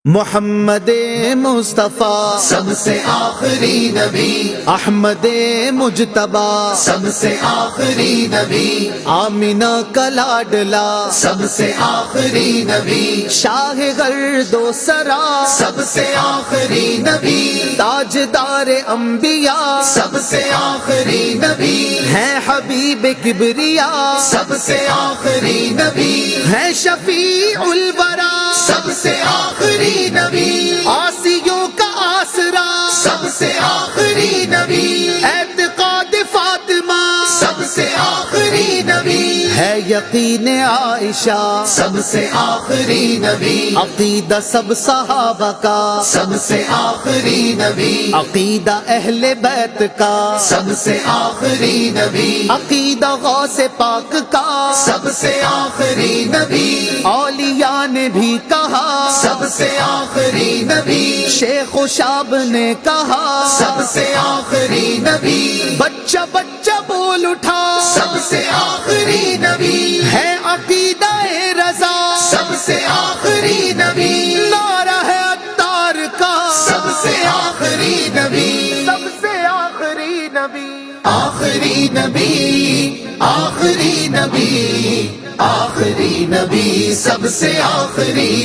محمد مصطفیٰ سب سے آخری نبی، احمد مجتبیٰ سب سے آخری نبی، آمینہ کا لاڈلا سب سے آخری نبی، شاہ گرد و سرا سب سے آخری نبی، تاجدار انبیاء سب سے آخری نبی، ہے حبیب کبریا سب سے آخری نبی، ہے شفیع الورا سب سے آخری نبی، آسیوں کا آسرا سب سے آخری نبی، اعتقاد فاطمہ سب سے آخری نبی، ہے یقین عائشہ سب سے آخری نبی، عقیدہ سب صحابہ کا سب سے آخری نبی، عقیدہ اہل بیت کا سب سے آخری نبی، عقیدہ غوث پاک کا سب سے آخری نبی، اولیاء نے بھی کہا سب سے آخری نبی، شیخ و شاب نے کہا سب سے آخری نبی، بچہ بچہ بول اٹھا سب سے آخری نبی، ہے عقیدہ رضا سب سے آخری نبی، نعرہ ہے عطار کا سب سے آخری نبی، سب سے آخری نبی آخری نبی، آخری نبی، آخری نبی، سب سے آخری